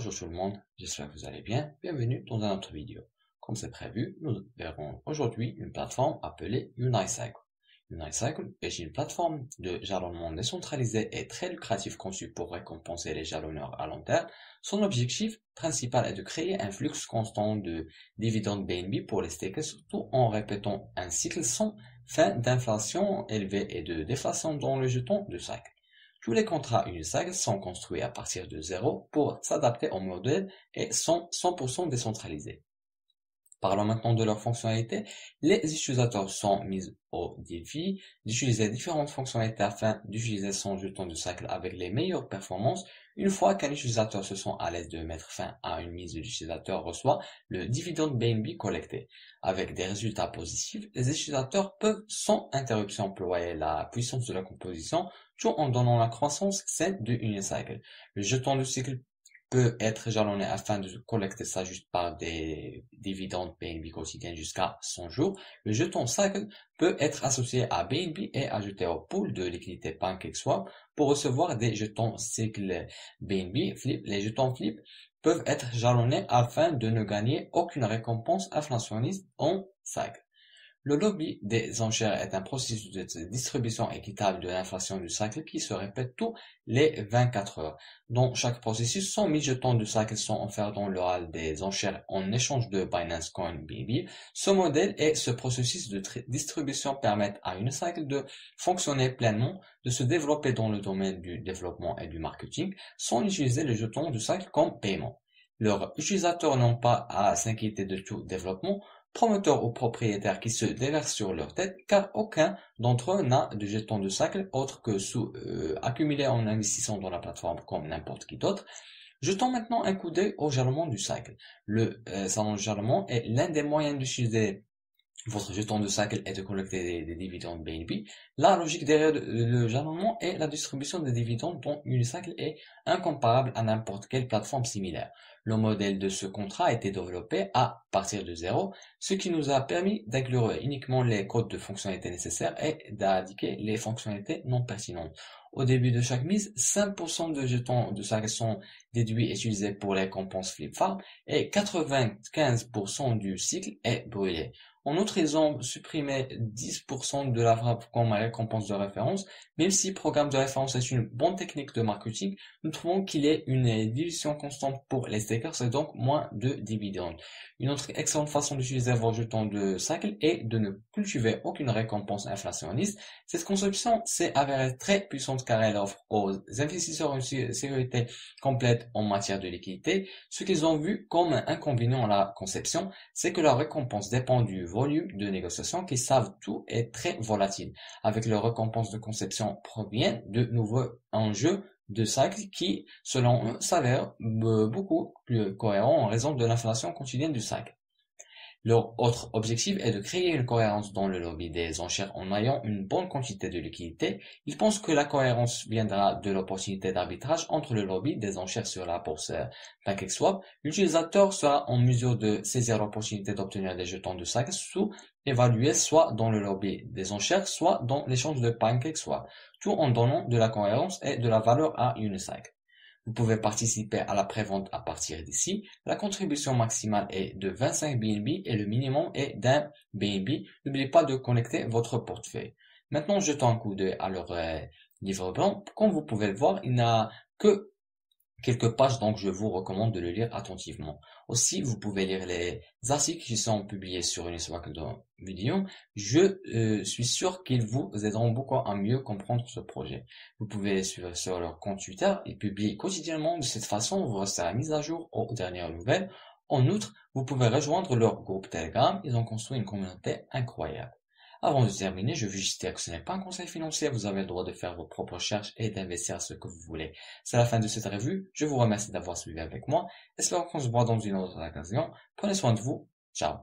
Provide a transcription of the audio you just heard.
Bonjour tout le monde, j'espère que vous allez bien. Bienvenue dans une autre vidéo. Comme c'est prévu, nous verrons aujourd'hui une plateforme appelée Unicycle. Unicycle est une plateforme de jalonnement décentralisée et très lucrative conçue pour récompenser les jalonneurs à long terme. Son objectif principal est de créer un flux constant de dividendes BNB pour les stakers, surtout en répétant un cycle sans fin d'inflation élevée et de déflation dans le jeton de cycle. Tous les contrats Unicycle sont construits à partir de zéro pour s'adapter au modèle et sont 100% décentralisés. Parlons maintenant de leurs fonctionnalités. Les utilisateurs sont mis au défi d'utiliser différentes fonctionnalités afin d'utiliser son jeton de cycle avec les meilleures performances. Une fois qu'un utilisateur se sent à l'aise de mettre fin à une mise, l'utilisateur reçoit le dividende BNB collecté. Avec des résultats positifs, les utilisateurs peuvent sans interruption employer la puissance de la composition tout en donnant la croissance saine de Unicycle. Le jeton de cycle peut être jalonné afin de collecter ça juste par des dividendes BNB quotidiens jusqu'à 100 jours. Le jeton Cycle peut être associé à BNB et ajouté au pool de liquidité PancakeSwap pour recevoir des jetons cycle BNB Flip. Les jetons Flip peuvent être jalonnés afin de ne gagner aucune récompense inflationniste en Cycle. Le lobby des enchères est un processus de distribution équitable de l'inflation du cycle qui se répète tous les 24 heures. Dans chaque processus, 100 000 jetons du cycle sont offerts dans le hall des enchères en échange de Binance Coin BNB. Ce modèle et ce processus de distribution permettent à Unicycle de fonctionner pleinement, de se développer dans le domaine du développement et du marketing sans utiliser les jetons du cycle comme paiement. Leurs utilisateurs n'ont pas à s'inquiéter de tout développement, promoteurs ou propriétaires qui se déversent sur leur tête, car aucun d'entre eux n'a de jetons de cycle autre que accumulés en investissant dans la plateforme comme n'importe qui d'autre. Jetons maintenant un coup d'œil au jalonnement du cycle. Le salon de jalonnement est l'un des moyens d'utiliser votre jeton de cycle est de collecter des dividendes BNB. La logique derrière le jalonnement est la distribution des dividendes dont Unicycle est incomparable à n'importe quelle plateforme similaire. Le modèle de ce contrat a été développé à partir de zéro, ce qui nous a permis d'inclure uniquement les codes de fonctionnalités nécessaires et d'indiquer les fonctionnalités non pertinentes. Au début de chaque mise, 5% de jetons de cycle sont déduits et utilisés pour les récompenses flip farm et 95% du cycle est brûlé. En outre, ils ont supprimé 10% de la frappe comme récompense de référence. Même si programme de référence est une bonne technique de marketing, nous trouvons qu'il est une dilution constante pour les stakers et donc moins de dividendes. Une autre excellente façon d'utiliser vos jetons de cycle est de ne cultiver aucune récompense inflationniste. Cette conception s'est avérée très puissante car elle offre aux investisseurs une sécurité complète en matière de liquidité. Ce qu'ils ont vu comme un inconvénient à la conception, c'est que la récompense dépend du volume de négociation qui savent tout est très volatile. Avec leur récompense de conception proviennent de nouveaux enjeux de cycle qui, selon eux, s'avèrent beaucoup plus cohérents en raison de l'inflation quotidienne du cycle. Leur autre objectif est de créer une cohérence dans le lobby des enchères en ayant une bonne quantité de liquidité. Ils pensent que la cohérence viendra de l'opportunité d'arbitrage entre le lobby des enchères sur la bourse PancakeSwap. L'utilisateur sera en mesure de saisir l'opportunité d'obtenir des jetons de cycle sous-évalués soit dans le lobby des enchères, soit dans l'échange de PancakeSwap, tout en donnant de la cohérence et de la valeur à Unicycle. Vous pouvez participer à la prévente à partir d'ici. La contribution maximale est de 25 BNB et le minimum est d'un BNB. N'oubliez pas de connecter votre portefeuille. Maintenant, jetons un coup d'œil à leur livre blanc. Comme vous pouvez le voir, il n'a que quelques pages, donc je vous recommande de le lire attentivement. Aussi, vous pouvez lire les articles qui sont publiés sur Unicycle dans vidéo. Je suis sûr qu'ils vous aideront beaucoup à mieux comprendre ce projet. Vous pouvez les suivre sur leur compte Twitter. Ils publient quotidiennement. De cette façon, vous resterez mis à jour aux dernières nouvelles. En outre, vous pouvez rejoindre leur groupe Telegram. Ils ont construit une communauté incroyable. Avant de terminer, je veux juste dire que ce n'est pas un conseil financier, vous avez le droit de faire vos propres recherches et d'investir ce que vous voulez. C'est la fin de cette revue, je vous remercie d'avoir suivi avec moi, espérons qu'on se voit dans une autre occasion, prenez soin de vous, ciao.